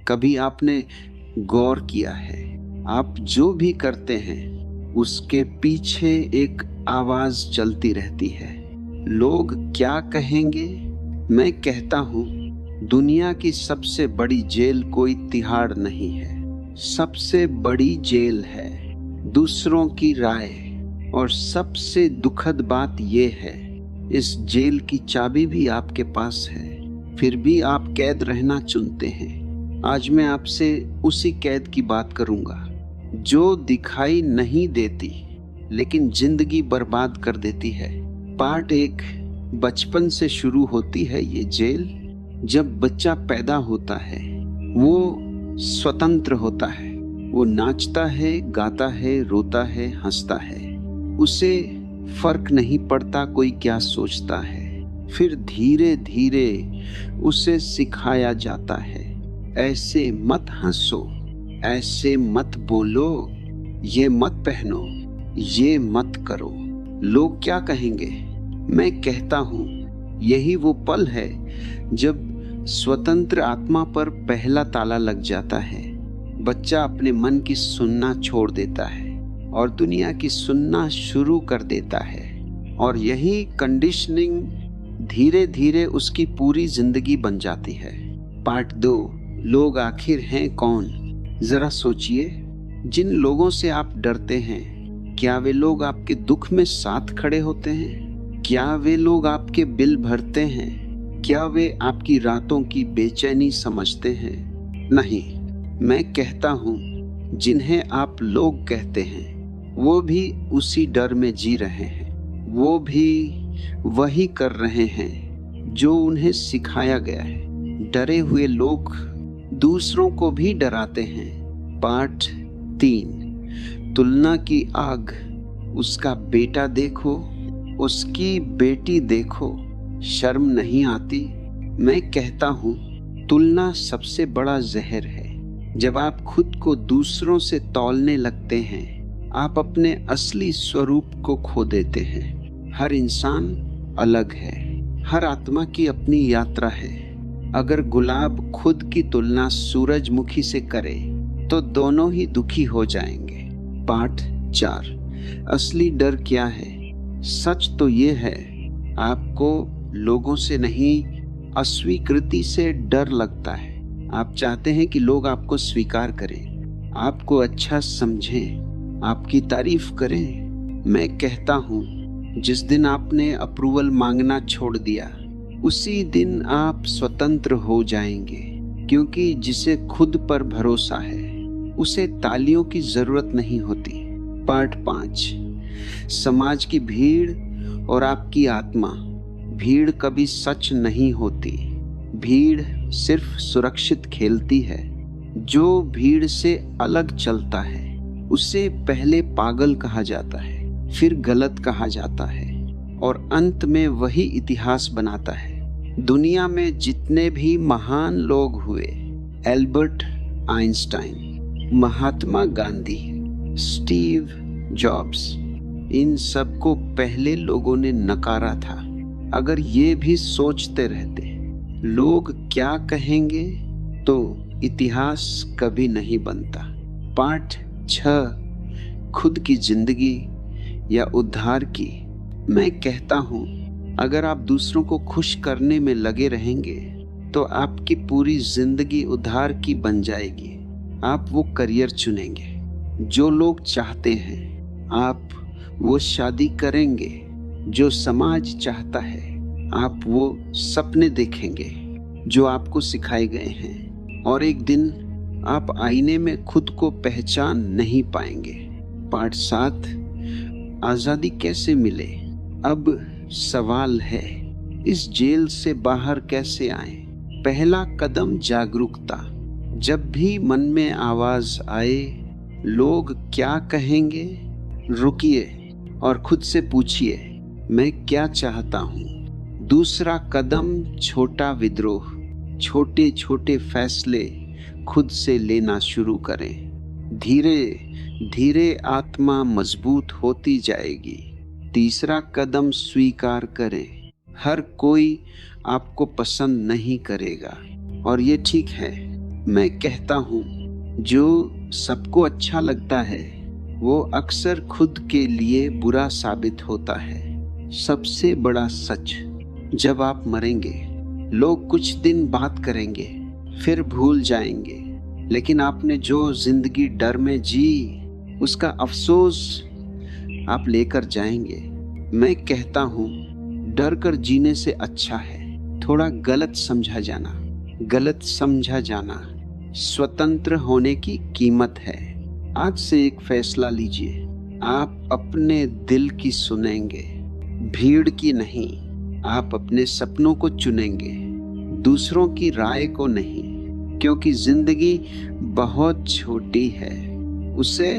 कभी आपने गौर किया है, आप जो भी करते हैं उसके पीछे एक आवाज चलती रहती है, लोग क्या कहेंगे। मैं कहता हूँ दुनिया की सबसे बड़ी जेल कोई तिहाड़ नहीं है, सबसे बड़ी जेल है दूसरों की राय। और सबसे दुखद बात यह है, इस जेल की चाबी भी आपके पास है, फिर भी आप कैद रहना चुनते हैं। आज मैं आपसे उसी कैद की बात करूंगा जो दिखाई नहीं देती लेकिन जिंदगी बर्बाद कर देती है। पार्ट 1, बचपन से शुरू होती है ये जेल। जब बच्चा पैदा होता है वो स्वतंत्र होता है, वो नाचता है, गाता है, रोता है, हंसता है, उसे फर्क नहीं पड़ता कोई क्या सोचता है। फिर धीरे धीरे उसे सिखाया जाता है, ऐसे मत हंसो, ऐसे मत बोलो, ये मत पहनो, ये मत करो, लोग क्या कहेंगे। मैं कहता हूँ यही वो पल है जब स्वतंत्र आत्मा पर पहला ताला लग जाता है। बच्चा अपने मन की सुनना छोड़ देता है और दुनिया की सुनना शुरू कर देता है, और यही कंडीशनिंग धीरे धीरे उसकी पूरी जिंदगी बन जाती है। पार्ट 2, लोग आखिर हैं कौन। जरा सोचिए, जिन लोगों से आप डरते हैं, क्या वे लोग आपके दुख में साथ खड़े होते हैं? क्या वे लोग आपके बिल भरते हैं? क्या वे आपकी रातों की बेचैनी समझते हैं? नहीं, मैं कहता हूँ जिन्हें आप लोग कहते हैं वो भी उसी डर में जी रहे हैं, वो भी वही कर रहे हैं जो उन्हें सिखाया गया है। डरे हुए लोग दूसरों को भी डराते हैं। पार्ट 3, तुलना की आग। उसका बेटा देखो, उसकी बेटी देखो, शर्म नहीं आती। मैं कहता हूँ तुलना सबसे बड़ा जहर है। जब आप खुद को दूसरों से तौलने लगते हैं, आप अपने असली स्वरूप को खो देते हैं। हर इंसान अलग है, हर आत्मा की अपनी यात्रा है। अगर गुलाब खुद की तुलना सूरजमुखी से करे तो दोनों ही दुखी हो जाएंगे। पार्ट 4, असली डर क्या है। सच तो ये है, आपको लोगों से नहीं, अस्वीकृति से डर लगता है। आप चाहते हैं कि लोग आपको स्वीकार करें, आपको अच्छा समझें, आपकी तारीफ करें। मैं कहता हूँ जिस दिन आपने अप्रूवल मांगना छोड़ दिया, उसी दिन आप स्वतंत्र हो जाएंगे, क्योंकि जिसे खुद पर भरोसा है उसे तालियों की जरूरत नहीं होती। पार्ट 5, समाज की भीड़ और आपकी आत्मा। भीड़ कभी सच नहीं होती, भीड़ सिर्फ सुरक्षित खेलती है। जो भीड़ से अलग चलता है उसे पहले पागल कहा जाता है, फिर गलत कहा जाता है, और अंत में वही इतिहास बनाता है। दुनिया में जितने भी महान लोग हुए, Albert Einstein, Mahatma Gandhi, Steve jobs, इन सबको पहले लोगों ने नकारा था। अगर ये भी सोचते रहते लोग क्या कहेंगे, तो इतिहास कभी नहीं बनता। पार्ट 6, खुद की जिंदगी या उद्धार की। मैं कहता हूँ अगर आप दूसरों को खुश करने में लगे रहेंगे तो आपकी पूरी जिंदगी उद्धार की बन जाएगी। आप वो करियर चुनेंगे जो लोग चाहते हैं, आप वो शादी करेंगे जो समाज चाहता है, आप वो सपने देखेंगे जो आपको सिखाए गए हैं, और एक दिन आप आईने में खुद को पहचान नहीं पाएंगे। पार्ट 7, आजादी कैसे मिले। अब सवाल है, इस जेल से बाहर कैसे आएं? पहला कदम जागरूकता। जब भी मन में आवाज आए, लोग क्या कहेंगे, रुकिए और खुद से पूछिए, मैं क्या चाहता हूँ। दूसरा कदम, छोटा विद्रोह। छोटे छोटे फैसले खुद से लेना शुरू करें। धीरे धीरे आत्मा मजबूत होती जाएगी। तीसरा कदम, स्वीकार करें। हर कोई आपको पसंद नहीं करेगा और ये ठीक है। मैं कहता हूँ, जो सबको अच्छा लगता है वो अक्सर खुद के लिए बुरा साबित होता है। सबसे बड़ा सच, जब आप मरेंगे लोग कुछ दिन बात करेंगे फिर भूल जाएंगे, लेकिन आपने जो जिंदगी डर में जी उसका अफसोस आप लेकर जाएंगे। मैं कहता हूँ, डर कर जीने से अच्छा है थोड़ा गलत समझा जाना। गलत समझा जाना स्वतंत्र होने की कीमत है। आज से एक फैसला लीजिए, आप अपने दिल की सुनेंगे, भीड़ की नहीं। आप अपने सपनों को चुनेंगे, दूसरों की राय को नहीं, क्योंकि जिंदगी बहुत छोटी है। उसे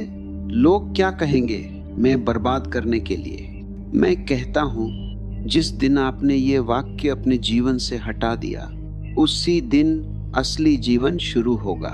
लोग क्या कहेंगे मैं बर्बाद करने के लिए। मैं कहता हूँ, जिस दिन आपने ये वाक्य अपने जीवन से हटा दिया उसी दिन असली जीवन शुरू होगा।